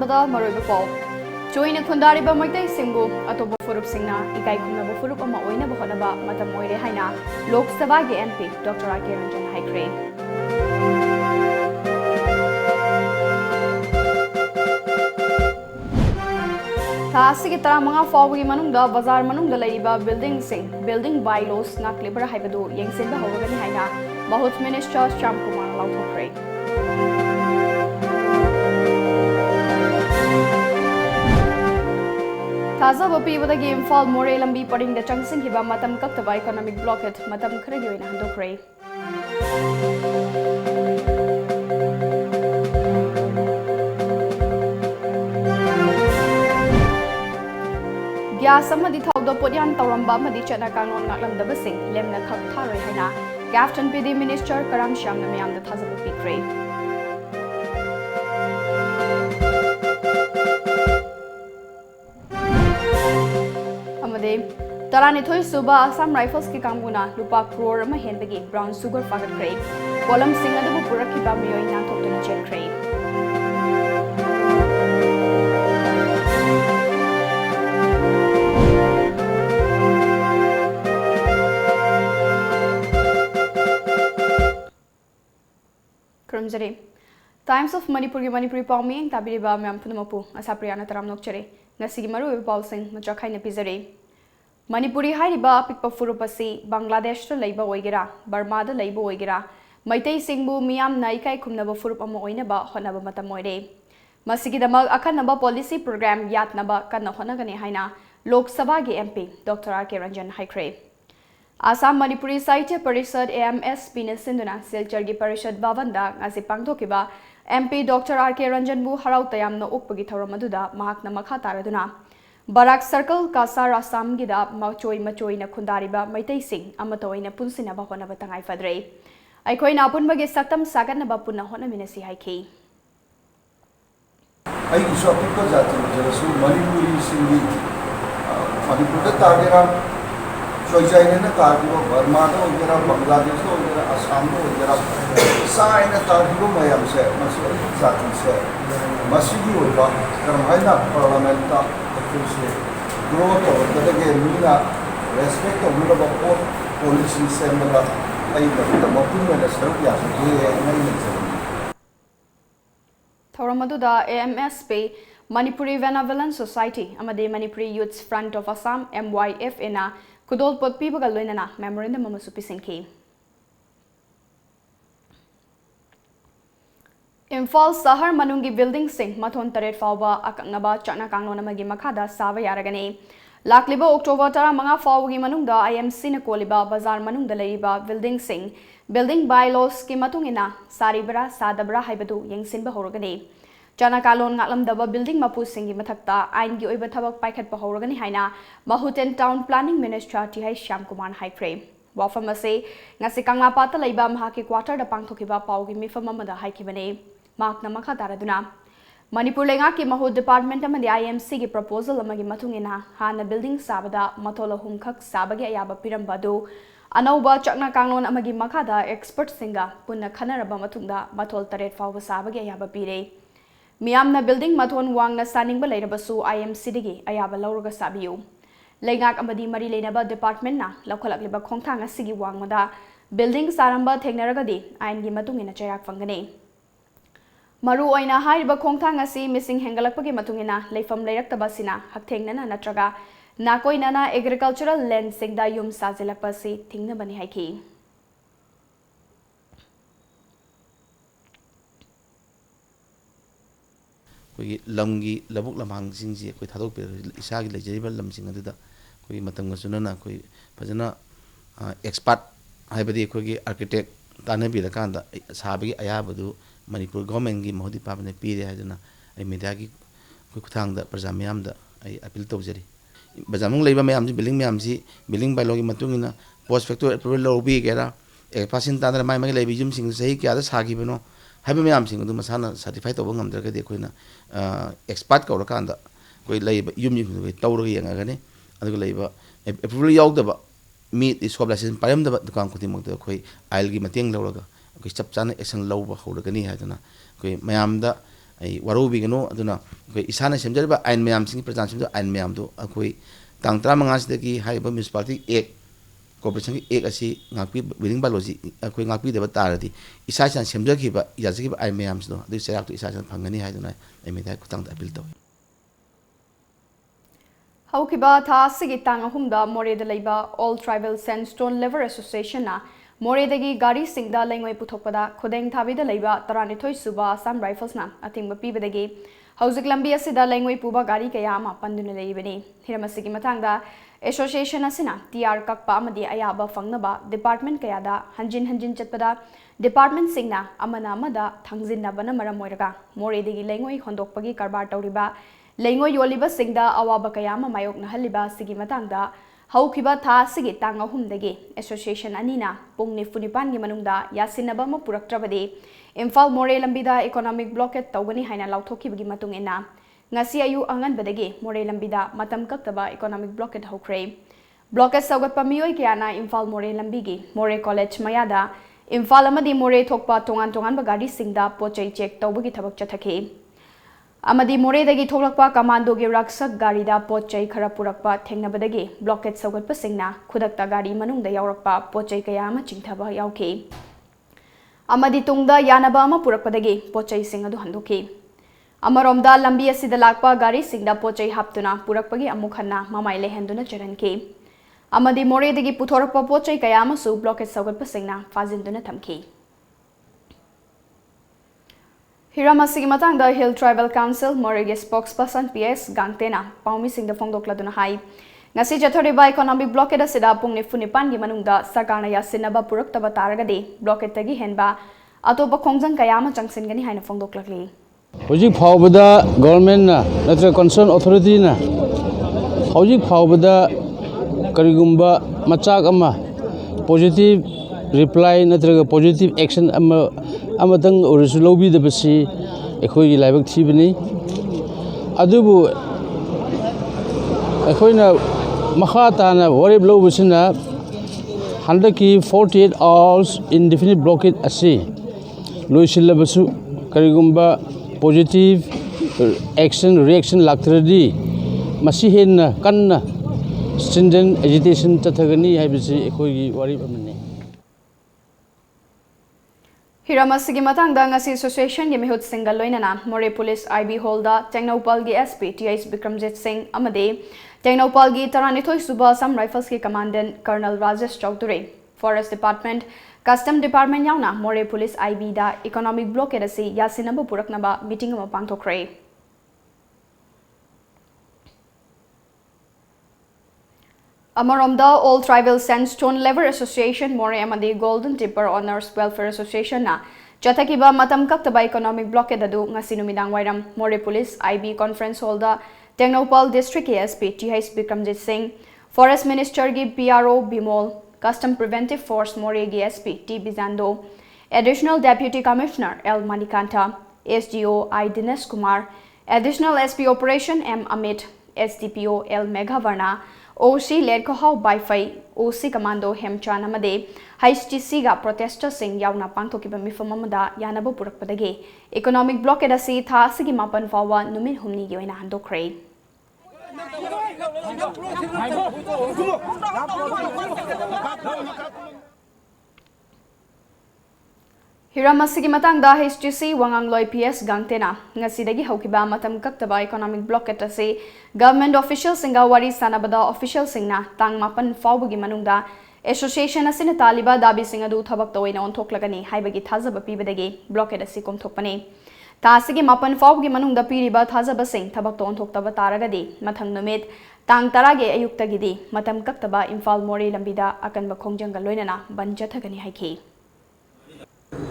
ꯑꯍꯥꯟꯕꯗ ꯃꯔꯨꯑꯣꯏꯕ ꯄꯥꯎ ꯆꯣꯏꯅ ꯈꯨꯟꯗꯥꯔꯤꯕ ꯃꯩꯇꯩꯁꯤꯡꯕꯨ ꯑꯇꯣꯞꯄ ꯐꯨꯔꯨꯞꯁꯤꯡꯅ ꯏꯀꯥꯏ ꯈꯨꯝꯅꯕ ꯐꯨꯔꯨꯞ ꯑꯃ ꯑꯣꯏꯅꯕ ꯍꯣꯠꯅꯕ ꯃꯇꯝ ꯑꯣꯏꯔꯦ ꯍꯥꯏꯅ ꯂꯣꯛ ꯁꯚꯥꯒꯤ MP doctor R K Ranjan ꯍꯥꯏꯈ꯭ꯔꯦ꯫ ꯊꯥ ꯑꯁꯤꯒꯤ 15 ꯐꯥꯎꯕꯒꯤ ꯃꯅꯨꯡꯗ ꯕꯖꯥꯔ ꯃꯅꯨꯡꯗ ꯂꯩꯔꯤꯕ ꯕꯤꯜꯗꯤꯡ ꯕꯥꯏꯂꯣꯁ ꯉꯥꯛꯂꯤꯕ꯭ꯔꯥ ꯍꯥꯏꯕꯗꯨ ꯌꯦꯡꯁꯤꯟꯕ ꯍꯧꯔꯒꯅꯤ ꯍꯥꯏꯅ ꯃꯍꯨꯠ ꯃꯤꯅꯤꯁꯇꯔ ꯁ꯭ꯌꯥꯝꯀꯨꯃꯥꯔꯅ ꯂꯥꯎꯊꯣꯛꯈ꯭ꯔꯦ꯫ ꯊꯥꯖꯕ ꯄꯤꯕꯗꯒꯤ ꯏꯝꯐꯥꯜ ꯃꯣꯔꯦ ꯂꯝꯕꯤ ꯄꯔꯤꯡꯗ ꯆꯪꯁꯤꯟꯈꯤꯕ ꯃꯇꯝ ꯀꯛꯇꯕ ꯏꯀꯣꯅꯣꯃꯤꯛ ꯕ꯭ꯂꯣꯀꯦꯠ ꯃꯇꯝ ꯈꯔꯒꯤ ꯑꯣꯏꯅ ꯍꯟꯗꯣꯛꯈ꯭ꯔꯦ꯫ ꯒ꯭ꯌꯥꯁ ꯑꯃꯗꯤ ꯊꯥꯎꯗ ꯄꯣꯠꯌꯥꯟ ꯇꯧꯔꯝꯕ ꯑꯃꯗꯤ ꯆꯠꯅ ꯀꯥꯡꯂꯣꯟ ꯉꯥꯛꯂꯝꯗꯕꯁꯤꯡ ꯂꯦꯝꯅ ꯈꯛ ꯊꯥꯔꯣꯏ ꯍꯥꯏꯅ ꯀꯦꯞꯇꯦꯟ ꯄꯤꯗꯤ ꯃꯤꯅꯤꯁꯇꯔ ꯀꯔꯝꯁ꯭ꯌꯥꯝꯅ ꯃꯤꯌꯥꯝꯗ ꯊꯥꯖꯕ ꯄꯤꯈ꯭ꯔꯦ꯫ ꯑꯃꯗꯤ 12 ꯁꯨꯕ ꯑꯁꯥꯝ ꯔꯥꯏꯐꯜꯁꯀꯤ ꯀꯥꯡꯕꯨꯅ ꯂꯨꯄꯥ ꯀ꯭ꯔꯣꯔ ꯑꯃ ꯍꯦꯟꯕꯒꯤ ꯕ꯭ꯔꯥꯎꯟ ꯁꯨꯒꯔ ꯐꯥꯒꯠꯈ꯭ꯔꯦ꯫ ꯄꯣꯠꯂꯝꯁꯤꯡ ꯑꯗꯨꯕꯨ ꯄꯨꯔꯛꯈꯤꯕ ꯃꯤꯑꯣꯏ ꯅꯥꯟꯊꯣꯛꯇꯨꯅ ꯆꯦꯟꯈ꯭ꯔꯦ꯫ ꯈꯨꯔꯨꯝꯖꯔꯤ ꯇꯥꯏꯝꯁ ꯑꯣꯐ ꯃꯅꯤꯄꯨꯔꯤ ꯄꯥꯎ ꯃꯤꯠꯌꯦꯡ ꯇꯥꯕꯤꯔꯤꯕ ꯃꯌꯥꯝ ꯄꯨꯝꯅꯃꯛꯄꯨ ꯑꯁꯥꯄ꯭ꯔꯤꯌꯥꯅ ꯇꯔꯥꯝ ꯅꯣꯛꯆꯔꯤ꯫ ꯉꯁꯤꯒꯤ ꯃꯔꯨꯑꯣꯏꯕ ꯄꯥꯎꯁꯤꯡ ꯃꯆꯥꯈꯥꯏꯅ ꯄꯤꯖꯔꯤ꯫ ꯃꯅꯤꯄꯨꯔꯤ ꯍꯥꯏꯔꯤꯕ ꯑꯄꯤꯛꯄ ꯐꯨꯔꯨꯞ ꯑꯁꯤ ꯕꯪꯒ꯭ꯂꯥꯗꯦꯁꯇ ꯂꯩꯕ ꯑꯣꯏꯒꯦꯔꯥ ꯕꯔꯃꯥꯗ ꯂꯩꯕ ꯑꯣꯏꯒꯦꯔꯥ ꯃꯩꯇꯩꯁꯤꯡꯕꯨ ꯃꯤꯌꯥꯝꯅ ꯏꯀꯥꯏ ꯈꯨꯝꯅꯕ ꯐꯨꯔꯨꯞ ꯑꯃ ꯑꯣꯏꯅꯕ ꯍꯣꯠꯅꯕ ꯃꯇꯝ ꯑꯣꯏꯔꯦ꯫ ꯃꯁꯤꯒꯤꯗꯃꯛ ꯑꯈꯟꯅꯕ ꯄꯣꯂꯤꯁꯤ ꯄ꯭ꯔꯣꯒ꯭ꯔꯥꯝ ꯌꯥꯠꯅꯕ ꯀꯟꯅ ꯍꯣꯠꯅꯒꯅꯤ ꯍꯥꯏꯅ ꯂꯣꯛ ꯁꯚꯥꯒꯤ MP doctor R K Ranjan ꯍꯥꯏꯈ꯭ꯔꯦ꯫ आसाम मणिपुरी साहित्य परिषद AMSP ने सिंधुना सिलचर की परिषद भवनदा ngasi pangthokiba MP Dr. R K Ranjan bu harau tayamna ukpagi thauram aduda mahakna makha taraduna Barak Circle Kasar Assam gida machoi na khundariba maitai sing amato oina punsina ba hona batangai fadre aikoi na punbagi saktam sagan ba punna hona minasi haiki ai isu apika jati jarasu Manipuri singi Manipur da tagera Choijaine na targibo Burma da ogera Bangladesh da ogera Assam da ogera sai na targibo mayam se masu jati se masigi oiba karamhaina parliament ta se grow to da ge mina respect to mina ba policy semba ai da mapun na saru ya se ngai ni Thoramaduda AMSP Manipuri Benevolent Society amade Manipuri Youth Front of Assam MYFA na Kudol Potpi Bagaloina memorandum Masupisinki. Imphal Sahar Manungi building sing Mathon Taret Fauba Akangaba Chana Kangonamagi Makada Sava Yaragane. Lakliba October Tara Manga Faugi Manunda IMC na Koliba Bazar Manunda Laiba building sing building bylaws ki matungina Saribra Sadabra Haibadu Yang Sinba Horogane. Chana Kalon Ngalam Daba building Mapu Singi Matakta Ain Gi Oiba Thabak Paikat Pahorogani Haina Mahuten Town Planning Minister T.H. Shyamkumar Haikre. Wafamase ngasi Kanglapata Laiba Mahaki quarter da Pangthokiba Paugi Mifamamada Haikibane Makna Makha Taraduna Manipur Lenga ki Mahut Department amadi IMC ki proposal amagi matungina Hana building Sabada Matola Humkhak Sabagi Ayaba Pirambadu Anauba Chakna Kanglon amagi Makada expert singa Punna Khanaraba Matunda Matol Taret Fauba Sabagi Ayaba Pire Miamna building Mathon Wang na Saning Balerabasu IMC digi Ayaba Lauraga Sabiu Legak amadi Mari Lenaba department na Lakolak Liba Kongtanga Sigi Wang Mada building Saramba Tegnaragadi Aingi Matungina Chayak Fangane Maru Oina Haiba Kongtanga Si missing Hengalapagi Matungina Leifam Leraktabasina Haktengnana Natraga Nakoinana agricultural land Singda Yum Sazilapasi Tingna Bani Haiki कोई लमगी लबुक लमांग सिंजी कोई थादोक पे इसागी लेजरिबल लमसिंग अदुदा कोई मतंग सुनना कोई फजना expert हाइबदी कोई architect ताने बिरा कांदा साबगी अयाबदु मणिपुर गवर्नमेंट की मोदी पाबने पीरे हाजना आई मीडिया की कोई खुथांगदा प्रजा मयामदा आई अपील तौजरी बजामुंग लेबा मयाम जी बिल्डिंग बाय लोगी मतुंगिना पोस्ट फैक्टर अप्रूवल लोबी गेरा ए पासिन तांदर माय मगे लेबी जुम सिंग सही क्या सागिबनो हाइबे मयाम सिंग अदु मसाना certify तौब ngamdragadi koina expert kaurakanda koi leiba yum yum tawrga yengagane aduga leiba approval yaudaba meet is license paramdaba dukan kutimokta koi ail gi mateng lawraga koi chap chana action lawba hawragani hadana koi mayamda ai warubigano aduna koi isana semjariba ain mayam sing prajan simdo ain mayam do akoi tang 15 sidagi haiba municipality ek corporation ek asi ngakpi building biology akoi ngakpi deba taradi isa san semjakiba yajiba ain mayam do adu serak to isa san phangani haiduna ai medai kutang da appeal to Haukiba tha sigi tang ahumda more da leiba All Tribal Sandstone Lever Association na more dagi gari singda lengoi puthokpada khodeng thabi da leiba taranithoi suba Assam Rifles na atingba pibadagi hauzik lambi asida lengoi puba gari kaya ama panduna leibani hiramasigi matangda association asina TR kakpa amadi ayaba fangnaba department kaya da hanjin chatpada department singna amana amada thangjinna bana maram moiraga more dagi lengoi hondokpagi karbar tawriba Lengo yoliba singda awaba kayama mayok na haliba sigi matangda haukiba tha sigi tang ahumdagi association anina pung nifunipan gi manungda yasinaba ma puraktrabadi Imphal more lambida economic blockade tawgani haina lauthokibagi matungena ngasi ayu angan badagi more lambida matam kaktaba economic blockade hokre blockade sagat pamiyoi kyana Imphal more lambigi more college mayada Imphal amadi more thokpa tongan bagadi singda pochai check tawbagi thabak chathake Amadi more dagi tholakpa commando gi raksak gari da pochai khara purakpa thengnabadagi blockade saugatpa singna khudakta gari manungda yaurakpa pochai kaya ama chingthaba yauke Amadi tungda yanaba ama purakpadagi pochai sing adu handoki Amaromda lambi asida lakpa gari singda pochai haptuna purakpagi amukhanna mamai lehenduna charanke Amadi more dagi puthorakpa pochai kaya ama su blockade saugatpa singna fazinduna thamki Hiramasigi matangda Hill Tribal Council Morege spokesperson PS Gangtena Paumi Singh the Fongdokladuna Hai Ngasi Jathoriba economic blockade asida pung nifunipan gi manungda sarkarna yasinaba puraktaba taragadi blockade tagi henba atoba khongjang kayama changsingani haina fongdoklakli Hojik phawbada government na natra concern authority na hojik phawbada karigumba machak ama positive reply natraga positive action amatang orisu lobby da basi ekhoi gi laibak thibani adubu ekhoina makha tana warib lobusina 148 hours indefinite blockade asi loisilabasu karigumba positive action reaction laktradi masi henna kanna stringent agitation chathagani haibisi ekhoi gi warib amani Hiramasigi matangda ngasi association gi mihut singal loinana More Police IB Holda Tengnopal gi SP TS Bikramjit Singh amade Tengnopal gi Taranithoi Suba Assam Rifles ki commandant Colonel Rajesh Chowdhury Forest Department Custom Department yauna More Police IB da economic blockade asi yasinaba puraknaba meeting ama pangthokre Amaromda All Tribal Sandstone Lever Association More amadi Golden Tipper Owners Welfare Association na Jatakiba matam kaktaba economic blockade adu ngasi numidang wairam More Police IB Conference Hall da Tengnopal District ASP TH Bikramjit Singh Forest Minister gi PRO Bimol Custom Preventive Force More gi SP T Bizando Additional Deputy Commissioner L Manikanta SGO I Dinesh Kumar Additional SP Operation M Amit SDPO L Meghavarna OC led Kohau Baifai, OC Commando Hemchan Amade, HTC ga protester sing yauna pangthokiba mifamamada yanabo purakpadage, economic blockade asi tha sigi mapan fawa numin humni gi oina handokre. Hiramasigi matangda HTC Wangangloi PS Gangtena ngasidagi haukiba matam kaktaba economic blockade ase government officials singa wari sanabada official singna tang mapan fawbugi manungda association asina taliba dabi singa du thabak toina onthoklagani haibagi thazaba pibadagi blockade ase komthokpani tasigi mapan fawbugi manungda piriba thazaba sing thabak to onthoktaba taragadi mathang numit tang tarage ayuktagidi matam kaktaba Imphal More lambida akanba khongjanga loinana banjathagani haiki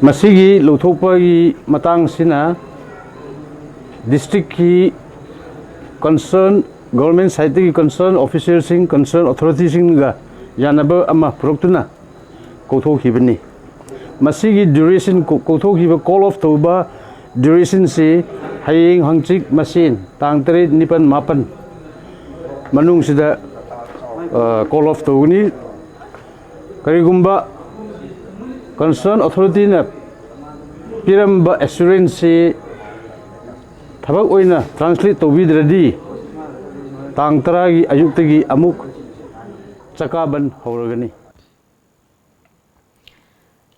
Masigi Luthopagi Matang Sina District ki concern government side ki concern officers sing concern authorities sing ga yanaba ama proktuna kotho khibani Masigi duration kotho khiba call off toba duration se haying hangchik machine tang 3 nipan mapan manung sida call off toguni karigumba concern authority na piramba assurance थबक ओइना translate तौबीद्रदी तांग तरागी अयुक्तगी अमुक चकाबन हौरगनी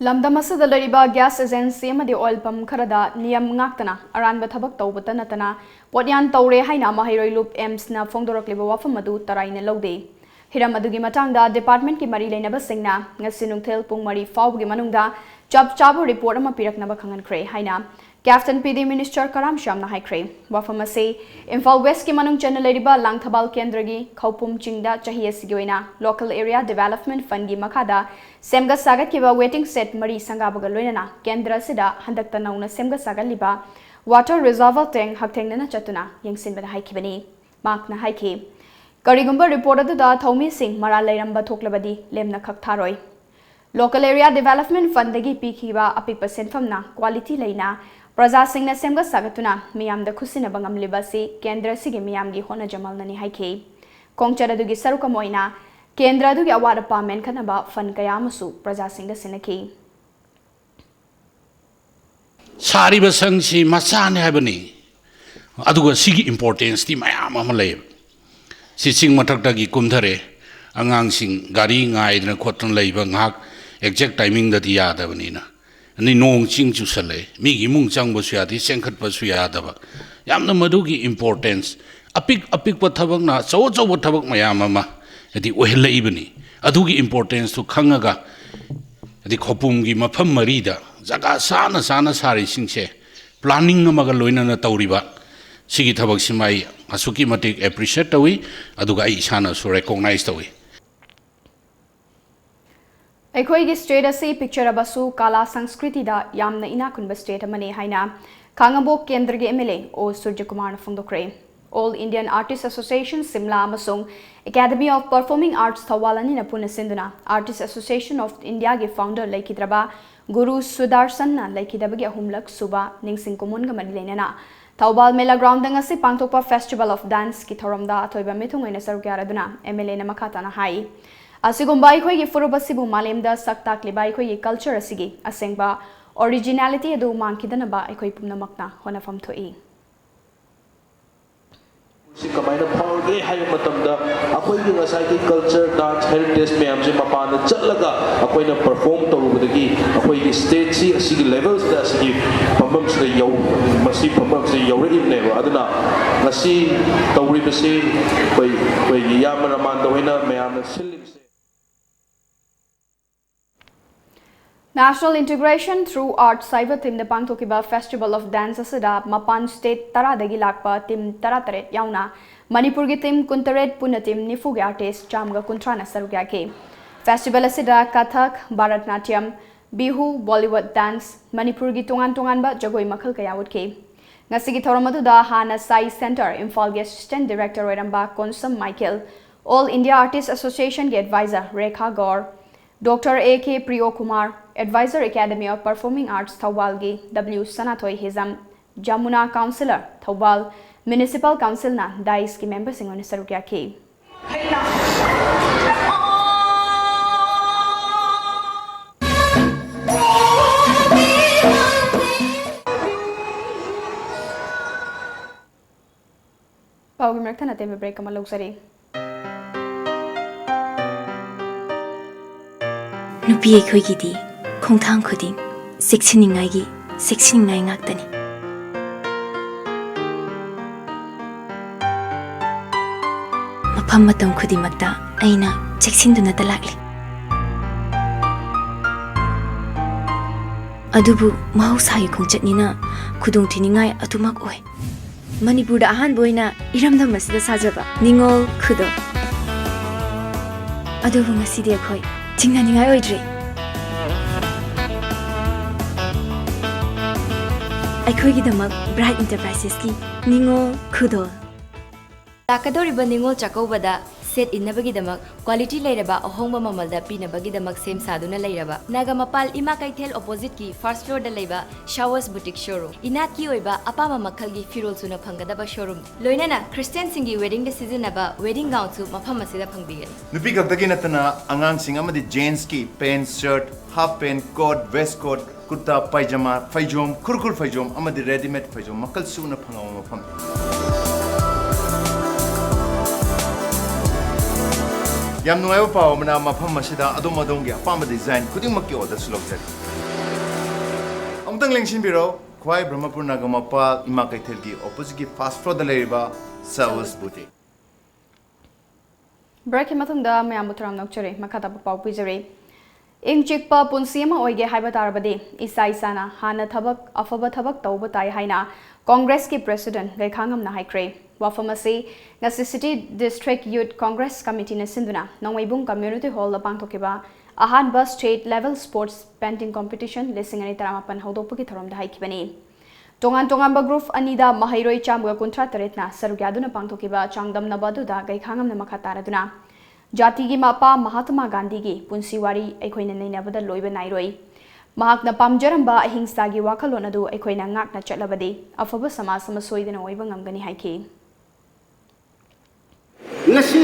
lamdam asida lariba gas agency amadi oil pump kharada niyam ngaktana aranba thabak tawbata natana potyan tawre haina mahairoi loop ems na phongdorakliba wafam adu taraina lode hiram adugi matangda department ki mari leinaba singna ngasi nungthel pung mari fawgi manungda chap chabu report ama piraknaba khangan khre haina Captain PD Minister Karam Shamna Haikre Wafamase Imphal West ki manung channel leriba Langthabal Kendragi Khaupum Chingda Chahiya Sigoina Local Area Development Fund gi makhada Semga Sagat ki waiting set Mari Sangabaga Loinana Kendra Sida Handakta Nauna Semga Sagat liba Water Reservoir Tank Haktengna Chatuna Yengsin Bada Haikibani Mark na Haiki Karigumba reported da Thomi Singh Mara Lairamba Thoklabadi Lemna Kaktharoi Local Area Development Fund dagi pikhiba apikpa senfamna quality leina Praja Singh na semga sagatuna miyam da khusina bangam libasi kendra sige miyam gi hona jamal nani haike kongchara dugi saruka moina kendra dugi award apartment khanaba fund kaya masu Praja Singh da sinaki sari basang si masane habani aduga sigi importance ti mayam ama lay si sing matak dagi kumthare angang sing gari ngai na khotran leiba ngak exact timing da ti yada bani na ni nong ching chu sale mi gi mung chang bo suya di sengkhat pa suya da ba yamna madu gi importance apik pa thabak na chaw thabak mayam ama adi ohel ibani adu gi importance to khangaga adi khopum gi mafam mari da jaga sana sari singse planning amaga loina na tawriba sigi thabak simai asuki matik appreciate tawi aduga ai sana so recognize tawi Ekhoi state asi picture abasu kala sanskriti da yamna ina kunba state amani haina Kangabok Kendra ge MLA O Surya Kumar na phongdokre All Indian Artists Association Simla amasung Academy of Performing Arts Thawalani na puna sinduna Artists Association of India ge founder laikidraba Guru Sudarshan na laikidabagi ahumlak suba ningsing kumun ga manilena Thawbal Mela Ground dangasi pangtokpa Festival of Dance ki thoramda athoiba mithungaina sarukyaraduna MLA na makata na hai Asigumba ikhoi gi furubasibu malemda saktakliba ikhoi gi culture asigi asengba originality adu mangkidana ba ikhoi pumnamakna honafam thoi si kamaina phawge hay matamda akoi gi ngasai gi culture dance heritage meam se mapana chatlaga akoi na perform tawudagi akoi gi stage si asigi levels da asigi pamam se yau masi pamam se yauri ne aduna ngasi tawri bese koi gi yamana man dawena meam silim National Integration Through Art Cyber Team the Pangtokiba Festival of Dance Asada Mapan State Tara dagi lakpa team Tara Taret yauna Manipur gi team Kuntaret Puna team Nifugi artist Chamga Kuntrana sarugya ke Festival Asida Kathak Bharatnatyam Bihu Bollywood Dance Manipur gi tungan ba jagoi makhal kayawut ke Ngasigi thoramadu da Hana Sai Center Imphal gi Assistant Director Oiramba Konsam Michael All India Artists Association ge advisor Rekha Gaur Dr. A.K. Priyo Kumar, Advisor Academy of Performing Arts Thawalgi, W. Sanatoy Hizam, Jamuna Councillor, Thawal, Municipal Council na Dais ki members ingon sarukya ke. Pawgi merkta na teme break kamalog sari. Nupi ekhoi gidi khongthang khuding seksiningai ngaktani mafam matam khudimakta aina cheksinduna talakli adubu mahausayi khongchatnina khudung thiningai atumak oi Manipur da ahan boina iramdam masida sajaba ningol khudo adubu ngasidi ekhoi Chinganingai oidri. Aikhoi gi damak Bright Enterprises ki Ningol Khudo. Takadoriba Ningol Chakobada set innabagi damak quality leiraba ahongba mamalda pinabagi damak sem saduna leiraba Naga Mapal Ima Kaithel opposite ki first floor da leiba Showers Boutique showroom Inat ki oiba apama makhal gi firol suna phangadaba showroom loinana Christian singi wedding da season aba wedding gown su mafam asida phangbigen Nupi kakdagi natana angang sing amadi jeans ki pants shirt half pant coat vest coat kurta pyjama फैजोम खुरखुर फैजोम अमदि readymade फैजोम मकल सुना फंगाव मफम याम नुआइबा पाव मना मफम मसिदा अदोम अदोमगी अपाम design खुदिंगमक्की order सुलौजरी अमतंग लेंसिन बिरो ख्वाई ब्रह्मपुर नागमपा इमा कैथेलगी ऑपोजिट की फास्ट फ्लोर द लेरिबा सर्विस बुटीक ब्रेक मतुंगदा मयाम बुतराम नौचरे मखाता पाउ पिजरे इंग चिकपा पुंसी अमा ओइगे हाइबा तारबदे इसा इसाना हाना थबक अफबा थबक तौबा ताई हाइना कांग्रेस की president गैखांगमना हाइक्रे वाफमसे ngasi city district youth congress committee na sinduna nongwaibung community hall la pangthokiba ahanba state level sports painting competition lising ani taramapan hodopagi thorom da haikibani tongan tongan ba group anida mahairoi chamga kuntra taretna sarugya pangthokiba changdam na baduda gaikhangam na makataraduna jati gi mapa mahatma gandhi gi punsiwari aikoina nainabada loiba nairoi mahakna pamjaramba ahingsa gi wakhalon adu aikoina ngakna chatlabadi afaba samaj samasoidina oiba ngamgani haiki ngasi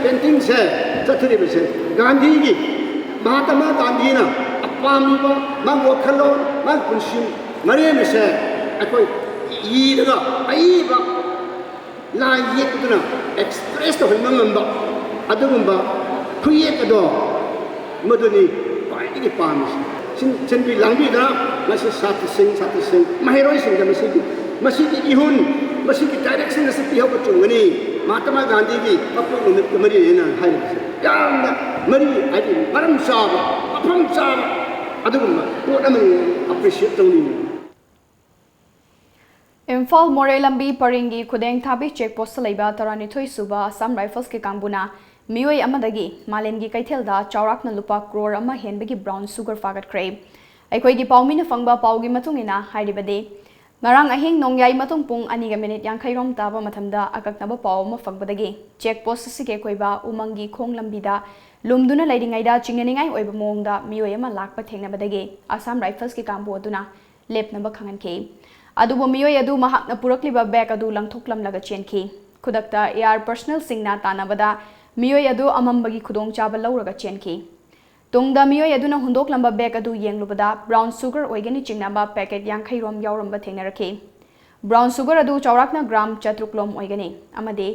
painting se chathiri se gandhi gi mahatma gandhi na apamiba mang wakhalon mang punsim mariam se akoi yi daga aiba la yekduna express to himamba adugumba create ado maduni paidi pamis sin bi langbi da masi sat sing mahiroi sing da masi ki ihun masi ki direction na sipi hoba chungani mahatma gandhi gi apu numit mari ena hai yamna mari adi maram saba apam saba adugumba ko amani appreciate tawni Imphal More Lambi Paringi Kudeng Thabi check post laiba Taranithoi Suba Assam Rifles ki kambuna Mioi Amadagi Malengi Kaithelda Chaurakna Lupa Crore ama henbegi brown sugar fagat crave Aikoi paumina fangba paugi matungina hairibade Ngarang ahing nongyai matung pung aniga minute yang khairom taba mathamda akaknaba paw ma fangbadagi check post sike koiba umangi khong lambida lumduna laidingaida chinganingai oiba mongda mioi ama lakpa thengnabadagi Assam Rifles ki kambu aduna lepnaba khangan ke adubo mioi adu mahakna purakliba bag adu langthoklam laga chenki khudakta air personal singna tanabada mioi adu amambagi khudong chaba lauraga chenki tongda mioi aduna hundok lamba bag adu yenglubada brown sugar oigani chingnaba packet yang khairom yauramba thengnarakhi brown sugar adu chaurakna gram chatruklom oigani amade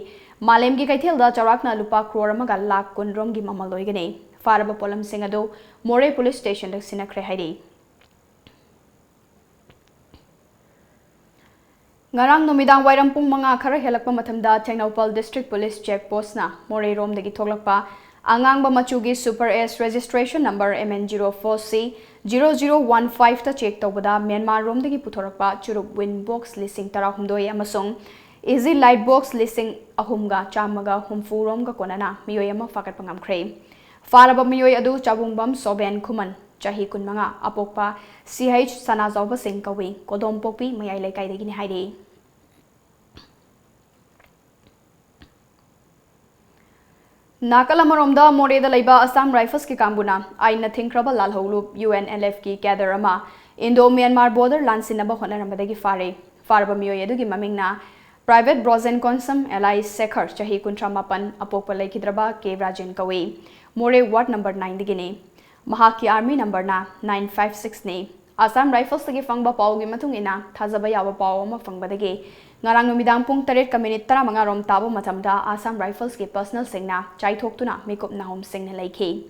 malemgi kaithelda chaurakna lupa crore amaga lakh kunrom gi mamal oigani faraba polam sing adu More police station dak sinakre hairi Ngarang numidang wairam pung manga khara helakpa mathamda Tengnaupal district police check post na More rom dagi thoglakpa angangba machugi super s registration number MN04C 0015 ta check tawbada Myanmar rom dagi puthorakpa churup win box listing tara humdoi amasung easy light box listing ahumga chamaga humfu rom ga konana miyoi ama fakat pangam khrei faraba miyoi adu chabumbam soben khuman chahi kunmanga apokpa CH sanazawba sing kawi kodom pokpi mayai laikai dagi ni hairi Nakalamaromda More da Laiba Assam Rifles ki kambuna aina thinkraba lalholu UNLF ki gather ama Indo Myanmar border lansinaba honarambadagi faraba mioi adugi mamingna private brozen consum Eli Sekhar chahi kuntra mapan apokpa laikidraba K Rajan kawi More ward number 9 digini Mahaki army number na 956 ne Assam Rifles tagi fangba pawgi matungina thazaba yawa paw ama fangbadagi Ngarang numidang pung tarit ka minute tara mga rom tabo matamda Assam Rifles ki personal singna chai thoktuna makeup na home sing na laikhi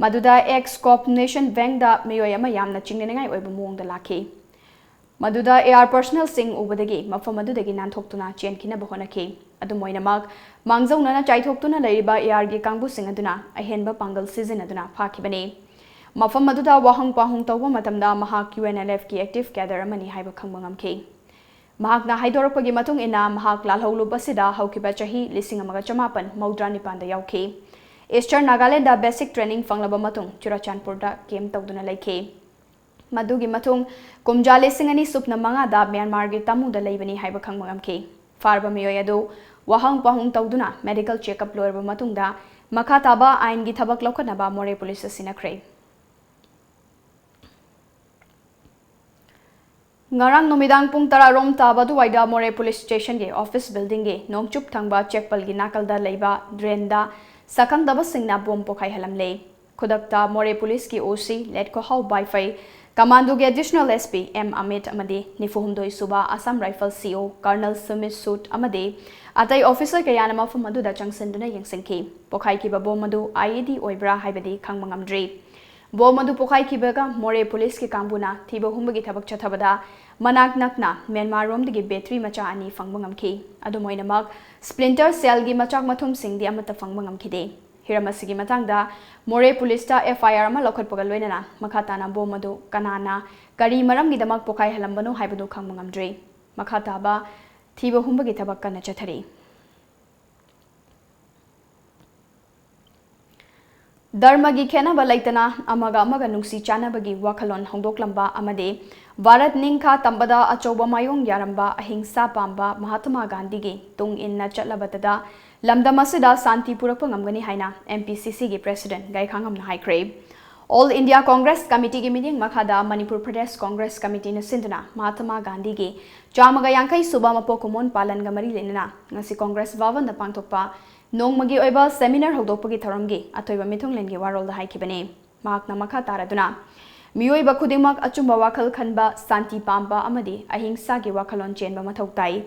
Maduda ex cop nation bank da miyoy ama yamna chingningai oiba muong da lakhi Maduda AR personal sing ubadagi mafam madudagi nan thoktuna chen kina bahonaki adu moinamak mangzauna na chai thoktuna laiba AR gi kangbu sing aduna ahenba pangal season aduna phakibani mafam maduda wahang pahung tawba matamda mahak UNLF ki active gather amani haiba khangmangam ki Mahakna haidorapagi matung ina mahak lalholu basida haukiba chahi lising amaga chamapan maudra nipanda yauki Eastern Nagaland da basic training fanglaba matung Churachandpur da kem tawduna laikhe Madugi matung kumja lising ani supna manga da Myanmar gi tamu da laibani haiba khangmangam ki farba miyoy adu wahang pahung tawduna medical checkup loirba matung da makha taba ain gi thabak lokhanaba More police sinakre Ngarang numidang pung tara rom taba duwaida More police station ge office building ge nongchup thangba checkpal gi nakalda leiba drain da sakang daba singna bom pokhai halamle khudakta More police ki OC let ko hau wi-fi Commando के additional SP M Amit amade Nifuhumdoi Suba Assam Rifle CO Colonel Sumit Sut amade Atai officer kayana mafum madu da changsenduna yengsenki Pokai ki babo madu IED oibra haibadi khangmangamdri Bo madu pokai ki baga More police ki kambuna Thiba humbagi thabak chathabada Manak nakna Myanmar rom digi battery macha ani fangmangamki Adumoinamak Splinter cell gi machak mathum sing di amata fangmangamkide Hiramasigi matangda More police ta FIR ma lokhat pagaloinana makhatana bo madu kanana kari maram gi damak pokai halambano haibadu khangmangamdri makhata ba thiba humbagi thabak kana chathari Dharma gi khenaba laitana amaga nungsi chanabagi wakhalon hongdoklamba amade Bharat ningkha tambada achoba mayong yaramba ahingsa pamba Mahatma Gandhi gi tung inna chatlabatada lamdam asida santi purakpa ngamgani haina MPCC gi president gai khangam na haikre All India Congress Committee gi meeting makhada Manipur Pradesh Congress Committee na sindana Mahatma Gandhi gi chamaga yankai suba mapokumon palan ga mari lenana ngasi Congress Bhavan da pangthokpa nongmagi oiba seminar hodokpagi tharamgi atoiba mithung lengi warol da haikibane mahakna makha taraduna Miyoi bakudimak achumba wakal khanba santi pamba amadi ahingsa gi wakhalon chenba mathau tai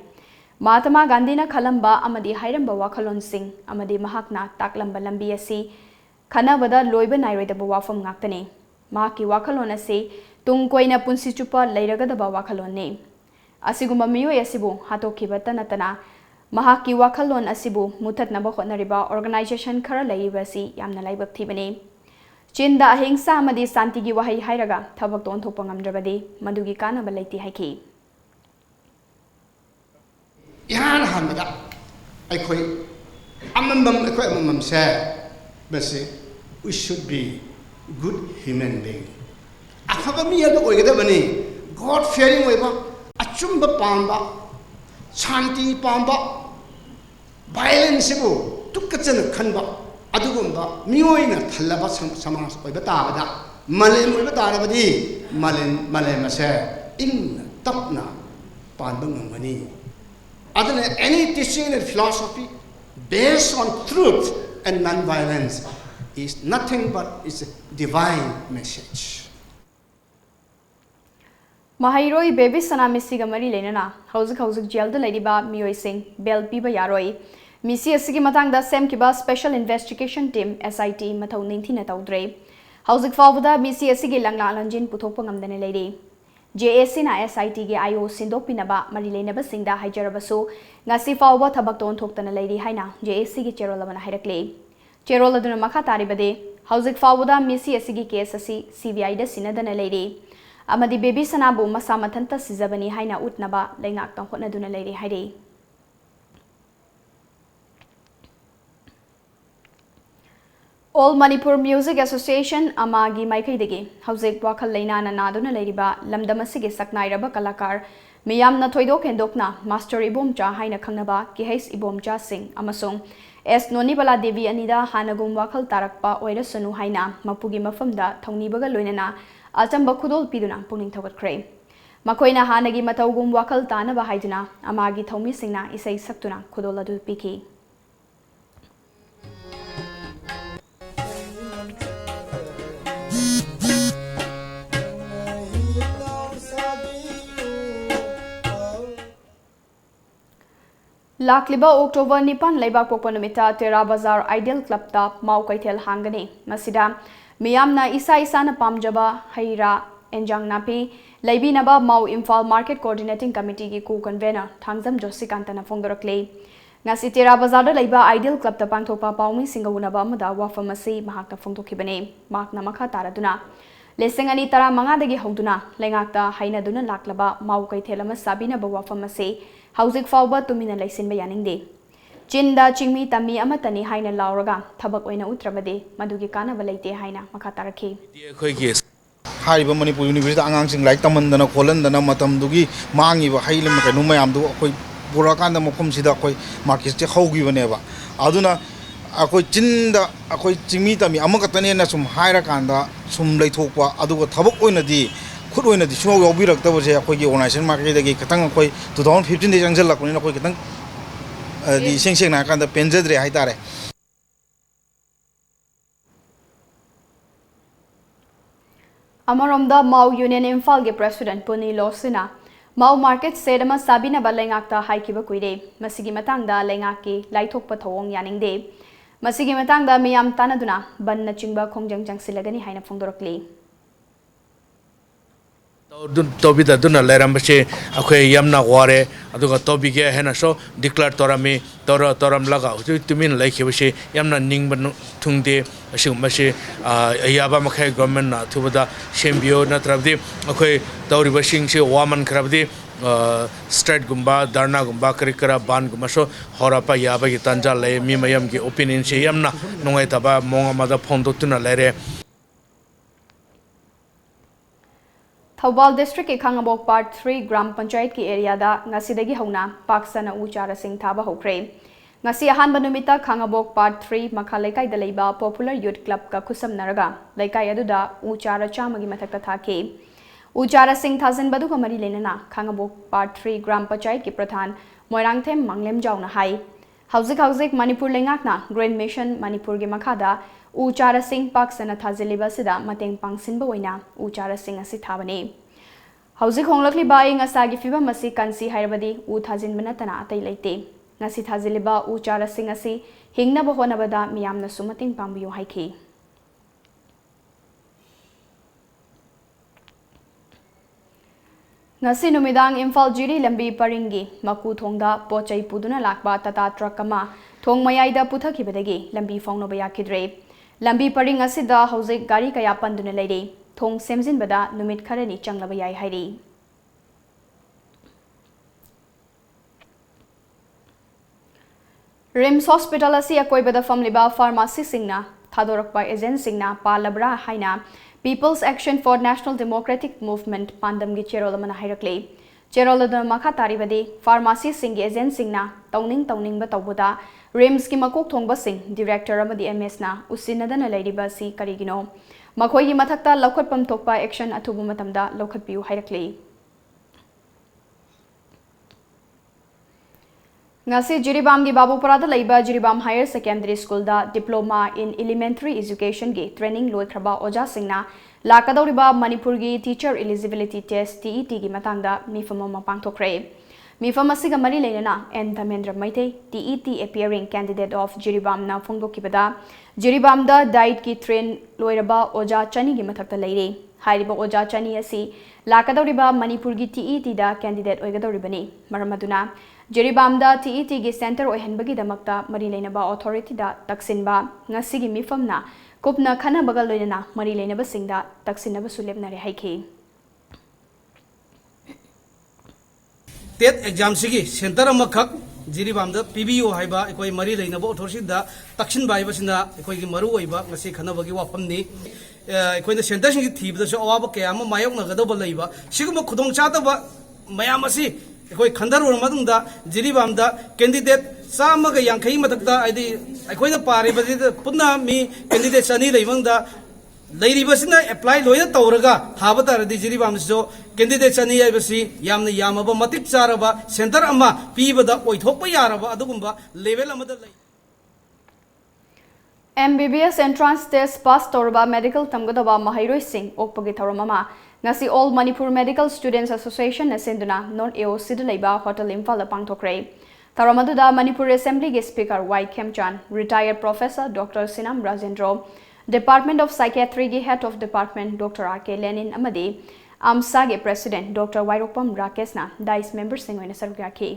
Mahatma Gandhi na khalamba amadi hairamba wakhalon sing amadi mahakna taklamba lambi asi khanabada loiba nairoidaba wafam ngaktane mahaki wakhalon ase tung koina punsi chupa leiragadaba wakhalon ne asigumba miyoi asibu hatokhiba tanatana mahaki wakhalon asibu muthatnaba hotnariba organization khara leibasi yamna laibak thibane Chinda ahingsa amadi santi gi wahai hairaga thabak ton thokpa ngamdrabadi madugi kanaba leiti haiki Ihan hamada aikoi amam say basi we should be good human being afaba mi ado oigada bani God fearing oiba achumba pamba shanti pamba violence bu tukachana khanba adugumba miyoina thallaba samas oiba tabada malem oiba tarabadi malem ase in tapna panba ngani adana any teaching and philosophy based on truth and non-violence is nothing but is a divine message Mahairoi baby sanamisi ga mari lenana hauzik jail da ladiba miyoi sing bel piba yaroi Misi asigi matangda sem kiba special investigation team SIT mathau ningthina tawdre hauzik fawda misi asigi langla lanjin puthokpa ngamdane leire JAC na SIT ge IO sindok pinaba mari leinaba singda haijarabasu ngasi fawba thabak ton thoktana leire haina JAC ge cherolabana hairakle cheroladuna makha taribade hauzik fawda misi asigi case asi CBI da sinadana leire amadi baby sanabu masa mathanta sizabani haina utnaba leingak tang hotnaduna leire haire All Manipur Music Association amagi maikai hauzik wakhal leina na naduna leiriba lamdamasigi saknairaba kalakar miyamna thoidok hendokna master ibomcha haina khangnaba kihais ibomcha singh amasung S Nonibala Devi anida hanagum wakhal tarakpa oirasunu haina mapugi mafamda thongnibaga loinana achamba khudol piduna pungning thawatkhre makoina hanagi matawgum wakhal tanaba haiduna amagi thomi singna isai saktuna khudol adu piki Lakliba October Nipan Laibak Popanumita Tera Bazar Ideal Club ta Mau Kaitel Hangane Masida Miyamna Isa Isana Pamjaba Haira Enjang Napi Laibinaba Mau Imphal Market Coordinating Committee ki co-convener Thangzam Josikantana Fongdorakle Ngasi Tera Bazar da Laiba Ideal Club ta Pangthopa Paumi Singawunaba Amada Wafamasi Mahakta Fongtokibane Makna Makha Taraduna Lesengani Tara Mangadagi Hongduna Lengakta Hainaduna Laklaba Mau Kaitel Ama Sabina Bawafamasi hauzik fawba tumina laisin bayaningde chinda chingmi tami amatani haina lauraga thabak oina utrabade madugi kana balaite haina makha tarakhi khoigi hariba manipur university angang sing like tamandana kholandana matam dugi mangi ba hailem ka numayam du khoi burakanda mokom sida khoi market che khogi baneba aduna akoi chinda akoi chingmi tami amakatane na sum haira kanda sum laithokwa aduga thabak oina di khud oina di suwa yobirak tabase akoi gi organization market dagi katang akoi 2015 de jangjal lakuni na khoi katang di seng na kanda penjadre haitare Amaramda Mau Union Imphal ge President Puni Losina Mau Market Sedama Sabina Balengakta Haikiba Kuide Masigi Matangda Lengaki Laitok Patong Yaningde Masigi Matangda Miam Tanaduna Ban Nachingba Kongjang Silagani Haina Fondorokli Tobida duna lerambase akhoi yamna ware aduga tobige hena so declare torami toram laga tumin laikhibase yamna ningba thungde asumase ayaba makhai government na thubada sembio natrabdi akhoi tawriba singse waman khrabdi straight gumba darna gumba karikara ban gumba so horapa yaba gi tanja le mi mayam gi opinion se yamna nongai taba monga mada phondo tuna lere Thobal District ki Khangabok Part 3 Gram Panchayat ki area da ngasidagi hauna paksana uchara sing thaba hokre ngasi ahanba numita Khangabok Part 3 makhalaikai da leiba Popular Youth Club ka khusam naraga laikai aduda uchara chamagi mathakta thake uchara sing thazan badu ka mari lenana Khangabok Part 3 Gram Panchayat ki pradhan Moirangthem Manglem jauna hai hauzik Manipur lengakna Grand Mission Manipur gi makhada Uchara Singh Paksana Thaziliba Sida Mateng Pangsinba Waina Uchara Singh Asi Thabane Hauzik Honglakli Bai Ngasagi Fiba Masi Kansi Hairabadi U Thazin Banatana Atai Leite Ngasi Thaziliba Uchara Singh Asi Hingna Bahona Bada Miyamna Sumating Pambiyo Haiki Ngasi Numidang Imphal Jiri Lambi Paringi Maku Thongda Pochai Puduna Lakba Tata Truck ama Thong Mayaida Puthakibadagi Lambi Phongno Bayakidre Lambi paring asida hauzik gari kaya panduna leire thong semjin bada numit kharani changlaba yai hairi Rims Hospital asi akoi bada famliba pharmacy singna thadorakpa agent singna palabra haina People's Action for National Democratic Movement pandam gi cherolamana hairakle cherolada makha taribadi pharmacy sing agent singna tawning ba tawbuda Rims ki makok thongba sing director amadi MS na usinadana leiriba si karigino makhoi gi mathakta laukhatpam thokpa action athubu matamda laukhatpiu hairakle ngasi Jiribam gi Babuparada leiba Jiribam Higher Secondary School da Diploma in Elementary Education gi training loikraba oja singna lakadoriba Manipur gi Teacher Eligibility Test TET gi matangda mifamama pangthokre Mifam asiga mari leinana N Dhamendra Maitei TET appearing candidate of Jiribam na phongdokibada Jiribam da diet ki train loiraba oja chani gi mathakta leire hairiba oja chani asi lakadoriba Manipur gi TET da candidate oigadoribani maramaduna Jiribam da TET gi center oihanbagi damakta mari leinaba authority da taksinba ngasi gi mifam na kupna khana bagal loinana mari leinaba singda taksinaba sulepnare haiki TET exam sigi center amakak Jiribam da PBO haiba ekoi mari leinaba authority da taksin bai basina ekoi gi maru oiba ngasi khanabagi wafamni ekoi da center sigi thibda so awaba ke ama mayok na gadaba leiba siguma khudong chadaba mayam asi ekoi khandaru madungda Jiribam da candidate samaga yankhai matakta aidi ekoi da pare badi punna mi candidate sani leimangda leiribasina apply loya tawraga habataradi Jiribam so candidate ani aibasi yamna yamaba matik charaba center ama pibada oithokpa yaraba adugumba level amada lei MBBS entrance test pass torba medical tamgadaba Mahairoi Singh okpagi tharamama ngasi All Manipur Medical Students Association asenduna non AOC leiba hotel Imphal pangthokre tharamaduda Manipur Assembly ge speaker Y Khemchan retired professor Dr Sinam Rajendra Department of Psychiatry ge head of department Dr RK Lenin amadi AMSA ge president Dr Wairokpam Rakesh na dice members sing oina sarugaki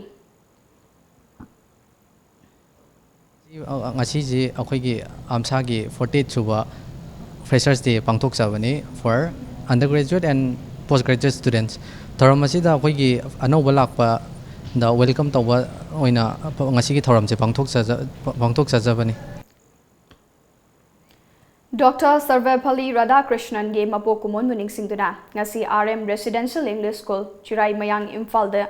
ngasi ji akhoi gi AMSA gi 48 suba freshers day pangthok sabani for undergraduate and postgraduate students thoramasi da akhoi gi anoba lakpa da welcome tawba oina ngasi gi thoram je pangthok sajabani Dr. Sarvepalli Radhakrishnan ge mapo kumon muning singduna ngasi RM Residential English School Chirai Mayang Imphal de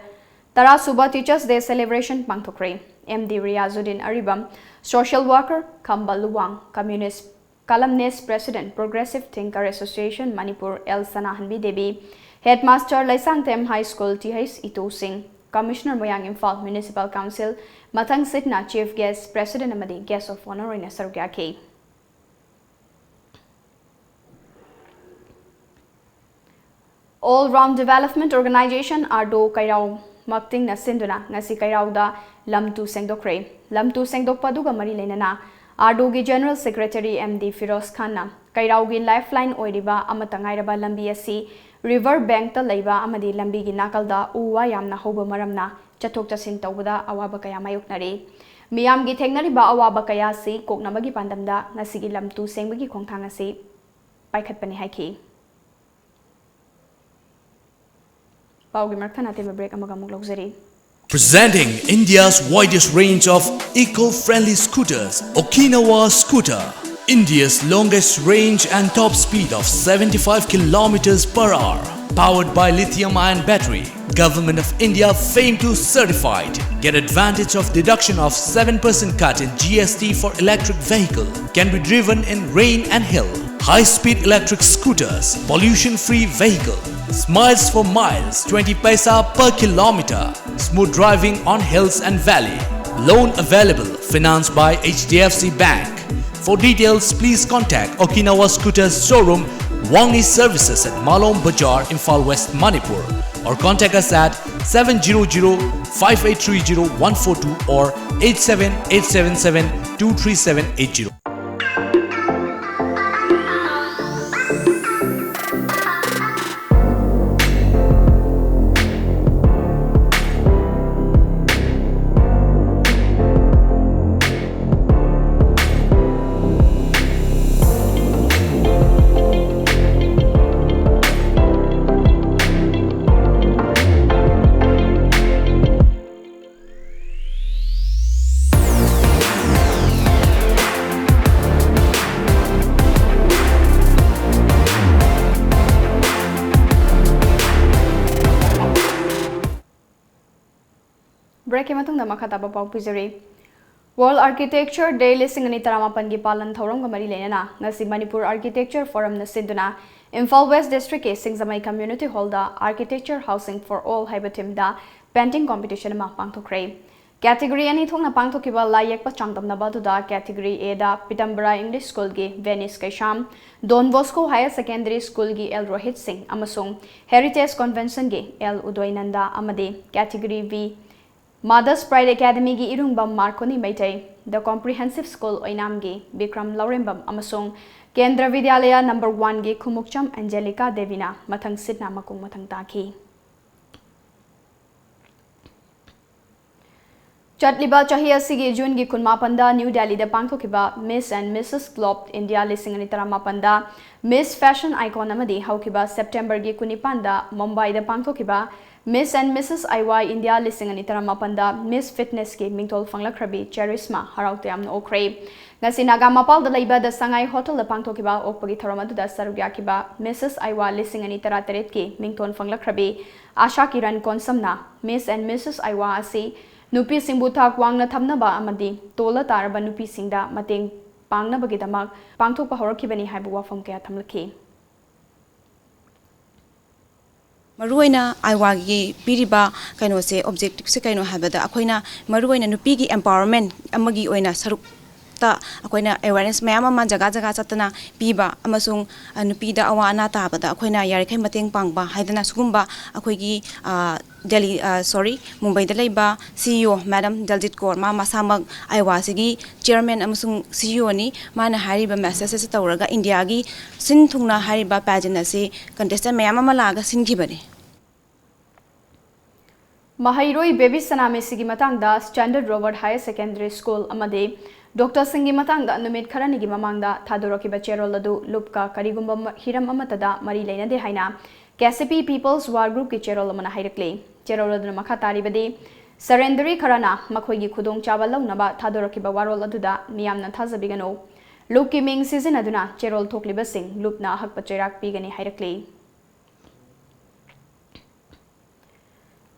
Tara Suba Teachers Day celebration pangthokre MD Riazuddin Aribam Social Worker Kambal Luwang Communist Columnist President Progressive Thinker Association Manipur El Sanahanbi Devi Headmaster Laisangthem High School TH Ito Singh Commissioner Mayang Imphal Municipal Council Matang Sitna Chief Guest President amadi Guest of Honor in Sarugaki All Round Development Organization Ardo Kairao Makting na Sinduna ngasi Kairao da Lamtu Sengdokre. Lamtu Sengdokpa duga mari lenana Ardo gi General Secretary MD Firoz Khan na Kairao gi lifeline oiriba amatangairaba lambi asi River Bank ta leiba amadi lambi gi nakalda uwa yamna hoba maramna chathok chasin tawbada awaba kaya mayuknari. Miyam gi thengnariba awaba kaya si koknamagi pandamda ngasi gi lamtu sengbagi khongthang asi paikhatpani haiki. Presenting India's widest range of eco-friendly scooters, Okinawa Scooter. India's longest range and top speed of 75 kilometers per hour. Powered by lithium-ion battery. Government of India FAME 2 certified. Get advantage of deduction of 7% cut in GST for electric vehicle. Can be driven in rain and hill. High-speed electric scooters. Pollution-free vehicle. Smiles for miles, 20 paisa per kilometer. Smooth driving on hills and valley. Loan available, financed by HDFC Bank. For details, please contact Okinawa Scooters Showroom, Wangi Services at Malom Bazaar, Imphal West, Manipur. Or contact us at 700-5830-142 or 87877-23780. Break matungda makhataba pau pujari. World Architecture Day listing ani taramapan gi palan thorong gamari lenana ngasi Manipur Architecture Forum na sinduna Imphal West District ke Singzamai Community Hall da Architecture Housing for All haibatim da painting competition ma pangthokre. Category ani thongna pangthokiba layak pa changdamna badu da category A da Pitambara English School gi Venice Kaisham, Don Bosco Higher Secondary School gi L Rohit Singh amasung Heritage Convention gi L Udoinanda amade category V Mother's Pride Academy gi Irungbam Marconi Maitai, The Comprehensive School Oinam gi Bikram Laurembam amasung Kendra Vidyalaya No. 1 gi Khumukcham Angelica Devina mathang sitna makung mathang taki. Chatliba chahi asigi June gi kunmapanda New Delhi da pangthokiba Miss and Mrs. Globe India listing ani taramapanda Miss Fashion Icon amadi haukiba September gi kunipanda Mumbai da pangthokiba Miss and Mrs. IY India listing ani taramapanda Miss Fitness ki mingtol fanglakrabi Charisma haraute amna okre ngasi Nagamapal da laiba da Sangai Hotel da pangthokiba okpagi tharamadu da sarugyakiba Mrs. IY listing ani tarateret ki mington fanglakrabi Asha Kiran Konsamna Miss and Mrs. IY asi Nupi Singbu Thak Wangna Thamnaba amadi Tola Taraba Nupi Singda Mateng Pangna Bagidamak Pangthokpa Horakibani haibu wafam kaya thamlaki. Maruina Aiwagi Piriba Kaino se objective se kaino habada akoina Maruina Nupigi empowerment amagi oina saruk ta akoina awareness mayama ma jaga jaga chatana piba amasung nupida awana ta bada akoina yarikai mateng pangba haidana sugumba akoigi Delhi Mumbai da laiba CEO Madam Daljit Kaur ma masamag Aiwasigi chairman amasung CEO ni mana hariba message se tawraga India gi sin thungna hariba pageant se contestant mayama malaga singibani Mahairoi Baby Saname Sigi Matangda Standard Robert Higher Secondary School amade Dr. Singi Matangda Numit Karanigi Mamangda Tadoroki Bachero Ladu Lupka Karigumba Hiram Amatada Mari Lena de Haina KCP People's War Group ki Cherol Mana Hirakli Cherol Makatari Bade Surrenderi Karana Makoigi Kudong Chavala Naba Tadoroki Bawarol Aduda Miamna Tazabigano Luki Ming Season Aduna Cherol Tokli Basing Lupna Hakpacherak Pigani Hirakli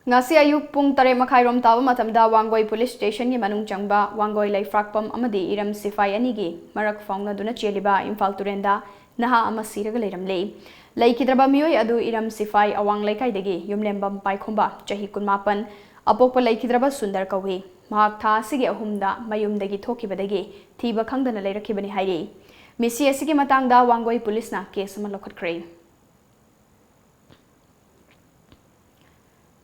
Ngasi ayuk pung tare makhairom tawa matamda Wangoi Police Station gi manung changba Wangoi Laifrakpam amadi Iram Sifai anigi marak faungna duna cheliba Imphal Turenda naha ama siraga leiramle Laikidraba mioi adu Iram Sifai awang laikaidagi yumlembam paikhomba chahi kunmapan apokpa Laikidraba Sundar kawi mahak tha asigi ahumda mayumdagi thokibadagi thiba khangdana leirakibani hairi misi asigi matangda Wangoi Police na case ama lokhatkre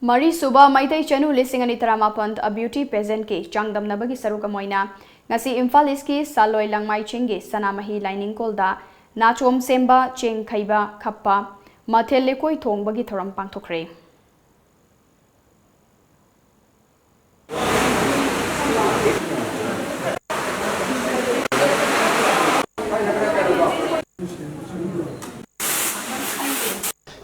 Mari Suba Maitai Chanu listing ani taramapant a beauty pageant ki changdamnabagi sarukamoina ngasi Imphal East ki Saloi Langmai Chingi Sanamahi Lining Kolda Nachom Semba Cheng Khaiba Khappa Mathel Lekoi Thongbagi thoram pangthokre.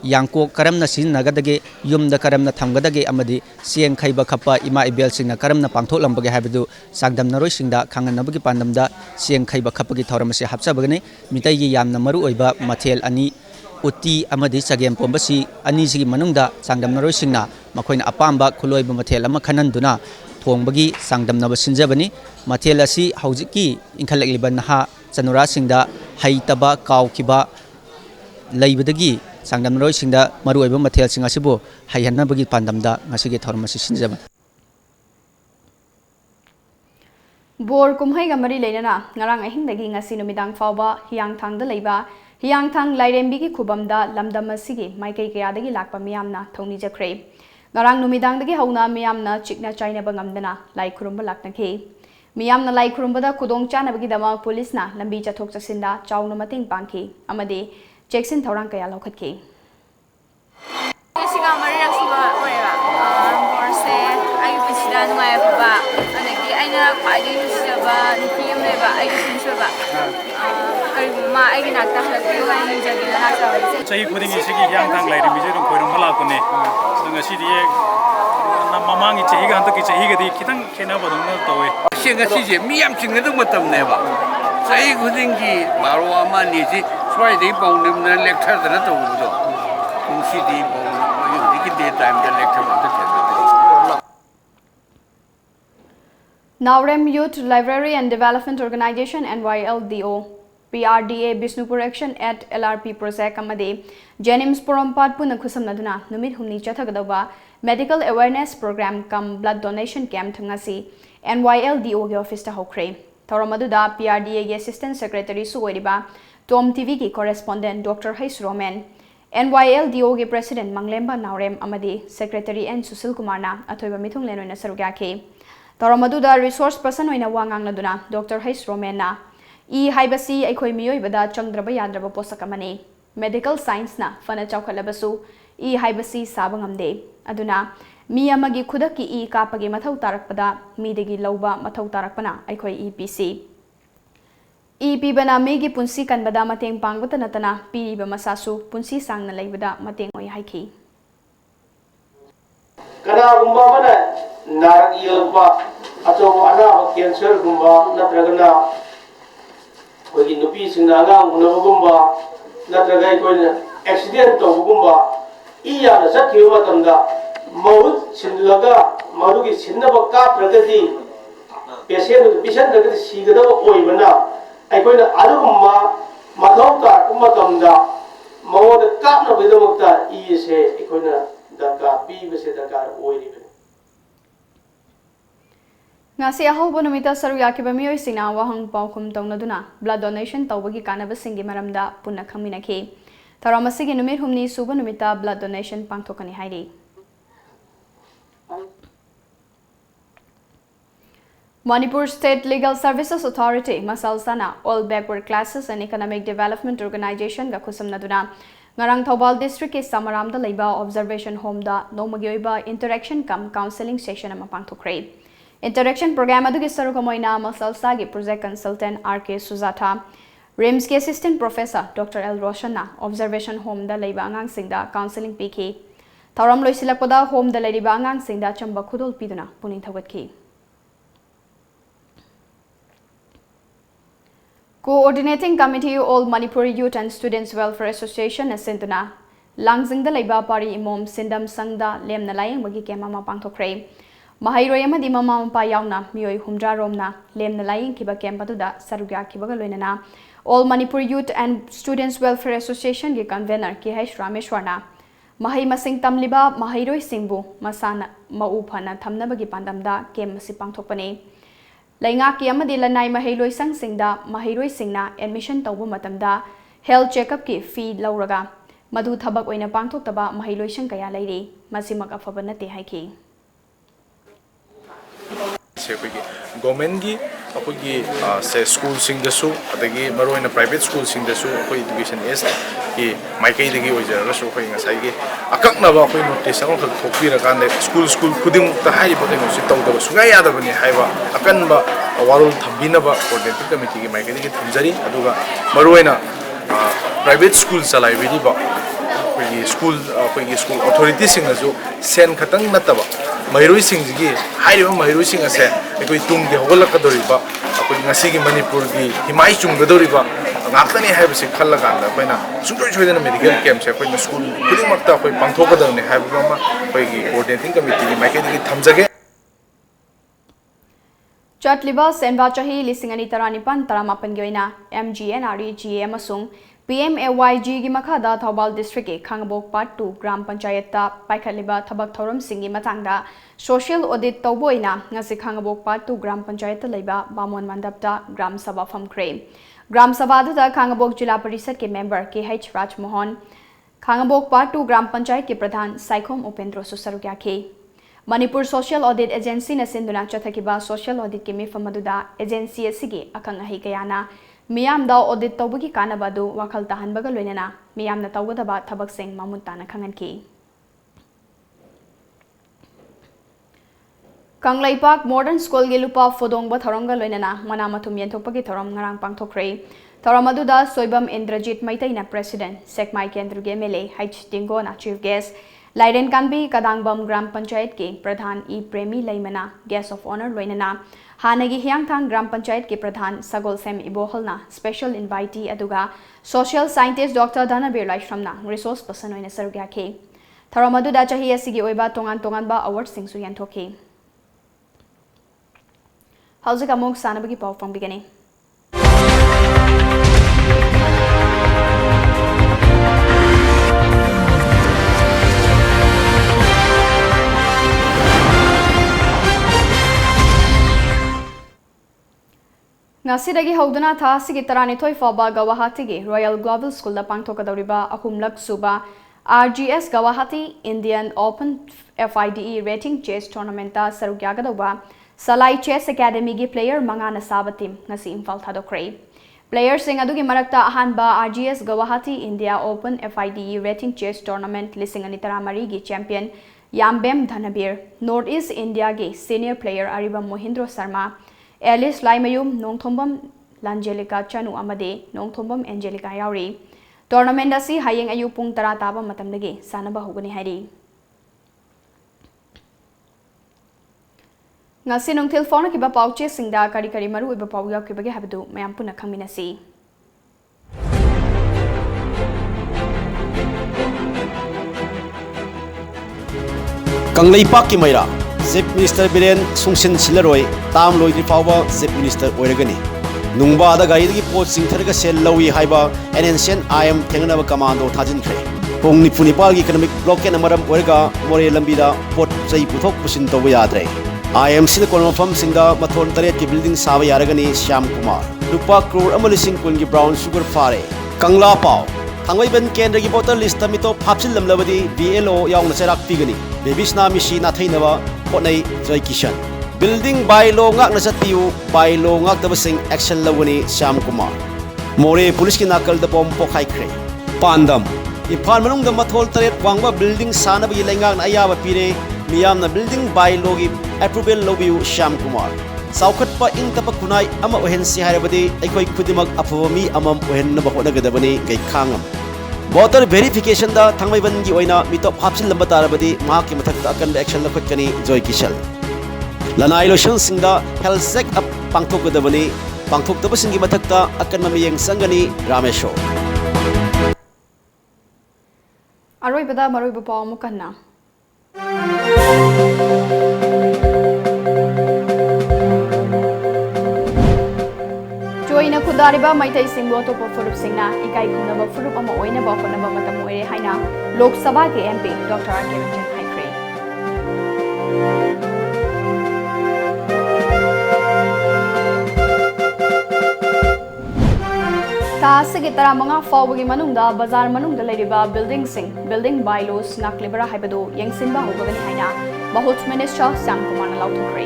Yangko karamna sinnagadaगे yumda karamna thamgadage amadi sieng khaiba khappa ima ibel singna karamna pangtholambage habadu sangdamnaroi singda khanganabagi pandamda sieng khaiba khappagi thoramasi hapsabagani mitai gi yamna maru oiba mathel ani utti amadi sagem pombasi ani sigi manungda sangdamnaroi singna makoina apamba khuloiba mathel ama khananduna thongbagi sangdamnaba sinjabani mathel asi haujiki inkhalakliba naha chanura singda haitaba kawkiba leibadagi Sangdamnaroi singda maru oiba mathel sing asibu haihannabagi pandamda ngasigi thoramasi sinjaba. Bor kumhai ga mari leinana ngarang ahingdagi ngasi numidang fawba hiyangthangda leiba hiyangthang lairembi gi khubamda lamdam asigi maikai kayadagi lakpa miyamna thongni jakre. Ngarang numidangdagi hauna miyamna chikna chainaba ngamdana lai khurumba laknakhe. Miyamna lai khurumbada kudong chanabagi dama pulisna lambi chathok chasinda chawna mating pangkhi amade Jackson Thorang kaya lokhatki. Singa marirak suba oiba borse ayu pisida nungai ba anaki aina khwagi pisaba nipim leba ayu sinsoba ai ma ai nakta hakti wai jagi na sa chai khudingi sigi yang thang lai ri mijerum khoirum bala kune sunga sidi na mamangi chai ga antaki chai ga di kitang khena badung na towe singa sije miyam singa dum matam ne ba chai khudingi baro ama ni si swai dei bong nim na lecture da to do kung sidi bong yu di ki time da lecture ma ta Naurem Youth Library and Development Organization NYLDO PRDA Bisnupur Action at LRP Project amade Jenims Porompat Puna Kusamnaduna Numit Humni Chathagadova Medical Awareness Program cum Blood Donation Camp Thangasi NYLDO ge office ta hokre Thoramaduda PRDA ge Assistant Secretary Suoiriba Tom TV ki correspondent Dr. Hais Roman NYLDO ge President Manglemba Naurem amade Secretary N Susil Kumarna athoiba mithung lenoina sarugake Thoramaduda resource person oina wangang laduna Dr. Hais Roman na E haibasi aikoi miyoi bada changdraba yadraba posakamani medical science na fana chawkhalabasu E haibasi sabangamde aduna mi amagi khudaki E kapagi mathau tarakpada midegi lauba mathau tarakpana aikoi EPC EP bana megi punsi kanbada mateng pangbata natana piriba masasu punsi sangna leibada mateng oi haiki kana gumba bana narak yelpa acho ana cancer gumba natragana kogi nupi singna nga unabugumba natraga koina accident to gumba iya na sakhiwa matamda maut sinlaga marugi sinnaba kapragadi patient patient dagadi sigada oibana aikoina adugumba mathauta kumatamda mawoda kapna bidamukta ise aikoina daka pibase dakar oiribe ngasi ahobo numita saru yakiba miyoi sina wahang paukum taunaduna blood donation tawbagi kanaba singi maramda punna khaminakhi taramasigi numit humni suba numita blood donation pangthokani hairi Manipur State Legal Services Authority Masalsana All Backward Classes and Economic Development Organization ga khusamnaduna ngarang Thobal District ke Samaramda leiba observation home da nomagi oiba interaction cum counseling session ama pangthokre Interaction program adugi sarukamoina Masalsa gi project consultant RK Sujata RIMS ke assistant professor Dr. L Roshana observation home da leiba angang singda counseling pk Tharam loisilakpada home da leiba angang singda chamba khudol piduna puning thawatki Coordinating Committee All Manipuri Youth and Students Welfare Association Asintuna Langzing da leiba pari imom sindam sangda lemna layang bagi kemama pangthokre Mahairoi amadi mama mapa yauna miyoi humdra romna lemna laying kiba kempatuda sarugya kibaga loinana All Manipur Youth and Students Welfare Association gi convener ki H Rameshwarna mahai masing tamliba mahairoi singbu masana maupana thamnabagi pandamda kem masi pangthokpane lainga ki amadi lanai mahairoi sangsingda mahairoi singna admission tawbu matamda health checkup ki fee lauraga मधु थबक ओइना पांगथोक्तबा महिलोइसंग कया लेरी मसिमक अफब नते हाइखि गवर्नमेंट की से स्कूल सिंगदसु अदगी मरोइना प्राइवेट स्कूल सिंगदसु अखोई एजुकेशन एस की माइकैदगी ओइजरगसु अखोई ngasai akaknaba अखोई नोटिस अमा खक थोकपिरकान स्कूल खुदिमुक्ता हाइबा कैनोसि तौदबा सुगा यादबनि हाइबा अकनबा वारोल थम्बिनबा कोऑर्डिनेटिंग कमिटी की माइकैदगी थमजरी अदुगा मरोइना प्राइवेट स्कूल चलाइबिरिबा स्कूल अथॉरिटी सिंगसु सेन खतंग नतबा महिरोई सिंगी हाइरिबा महिरोई सिंग असे अखोई तुंगे होगलकदोरिबा अखोई ngasi मणिपुर की हिमाई चुंगदोरिबा ngakhtani haibase khallaganda akoina sungdoi choidana medical camp se akoina school khudingmakta akoi pangthokadane haiba ma akoi gi coordinating committee gi maikedi thamjage Chatliba senba chahi lisingani taranipan taramapan goina MGNREGA amasung PMAYG gi makhada Thobal district ke Khangabok part 2 gram panchayat ta paikhaliba thabak thoram singi matangda social audit tawboina ngasi Khangabok part 2 gram panchayat ta leiba Bamon mandap ta gram sabha famkre Gram Sabha da Khangabok Jila Parishad के member KH Rajmohan Khangabok part 2 ग्राम पंचायत के प्रधान साइखोम उपेंद्र सुसरुक्या खे Manipur social audit agency न सिंधुना चथकिबा social audit के मिफम मदुदा agency असिगे अखंग अहि कयाना मियामदा audit तौबगी कानबादु वखल तहनबगा लोइनना मियामना तौगदबा थबक Seng मामुनताना खंगनखि Kanglaipak Modern School gi lupa fodongba thorongga loinana mana mathum yenthokpagi thorom ngarang pangthokre thorom aduda soibam Indrajit Maitaina president Sekmai Kendru ge MLA H Dingo na chief guest Laiden Kanbi Kadangbam Gram Panchayat ke pradhan E Premi Laimana guest of honor loinana Hanagi Hyangthang Gram Panchayat ke pradhan Sagol Sem Iboholna special invitee aduga social scientist Dr Dhanabir Laishramna resource person oina sarugya ke thorom aduda chahi asigi oiba tongan ba award singsu yantokhe How's among Sanabagi Pau from beginning? Ngasidagi Hoduna Tha Sigitara Toy Faba Gawahati Royal Global School da Pangtokadoriba Akumlak Suba RGS Gawahati Indian Open FIDE Rating Chess Tournament Sarugyagadova Salai Chess Academy gi player mangana saba team ngasi imphal thadokre player sing adugi marakta ahanba RGS Guwahati India Open FIDE Rating Chess Tournament lisingani taramari gi champion Yambem Dhanabir North East India gi senior player Ariba Mohindro Sharma Alice Laimayum Nongthombam Langelica Chanu amade Nongthombam Angelica yauri tournament asi hayeng ayu pung tara taba matamdagi sanaba hogani hari ngasi nungthil phone ki ba pauche singda kari kari maru iba pauya ki bage habdu mayam puna khangminasi Kanglaipak ki maira Chief Minister Biren Sungsin Silaroi tam loidri fawba Chief Minister oiragani nungba da gari gi post singthar ga sel lawi haiba NNCN IM thengna ba commando thajin khre pong ni punipal gi economic blockade amaram oirga more lambida pot chai puthok pusin to yadre IMC the Kolmafam Singa Mathon Taret ki building Sava Yaragani Shyam Kumar Lupa crore Amalising Kun ki brown sugar fare Kangla Pao Thangwai Ben Kendra ki bottle list tamito Papsil Lamlavadi BLO Yaung Serak Pigani Babisna Mishi Nathainava Potnai Joy Kishan Building by law ngak nasatiu by law ngak tabasing action lawani Shyam Kumar More police ki nakal the pom pokai kre Pandam Iphan manung the Mathol Taret Wangwa building sana bi lengang ayaba pire Miyam na building by logi approval lobiu Shyam Kumar Saukhat pa ing tapa kunai ama ohen si harabadi aikoi khudimag apawami amam ohen na bakona gadabani gai khangam voter verification da thangmai ban gi oina mitop hapsil lamba tarabadi ma ki mathak ta akan action la khotkani Joy Kishal Lanai lotion singda health check up pangthok gadabani pangthok taba singi mathak ta akan mamiyeng sangani Ramesho Aroi bada maroi bapa mukanna Joina Kudariba Maitai Singbo to Furup Singna, Ikai Kunaba Furup Ama Oina Bafanaba Matamoe Haina, Lok Sabha MP, Dr. Arkevinchan Haikre. Asigi tara manga fawagi manungda bazar manungda leiriba building bylaws naklibara haibadu yengsinba hobagani haina Mahut Minister Sam Kumar na lauthokre.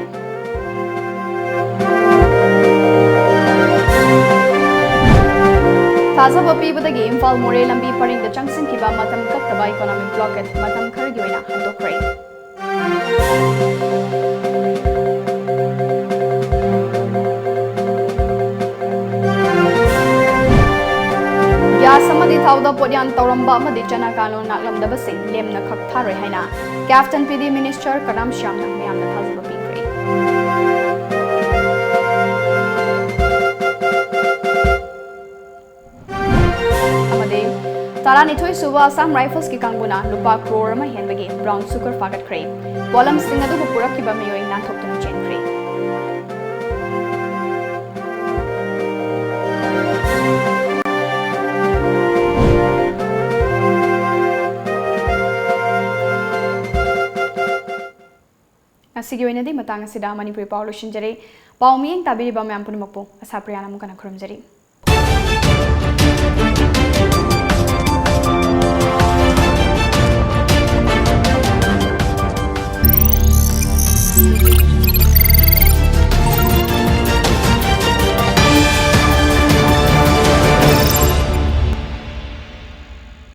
Thazaba pibadagi Imphal More lambi paringda changsinkiba matam kaktaba economic blockade matam kharagi oina handokre. Samadi thawda podyan tawramba amadi chana kanon naklamdaba sing lemna khak tharoi haina Captain PD Minister Karam Shyam na miyamna thazaba pikre. Amade Taranithoi suba Assam Rifles ki kangbuna lupa crore ma henbagi brown sugar fagat kre. Walam sing adu purakiba miyoi nanthoktum chen kre. Sige oina di matang asida Manipuri Power Station jari paumiyeng tabiri ba mayam punumakpo ASHAPRIYA namu kana khurum jari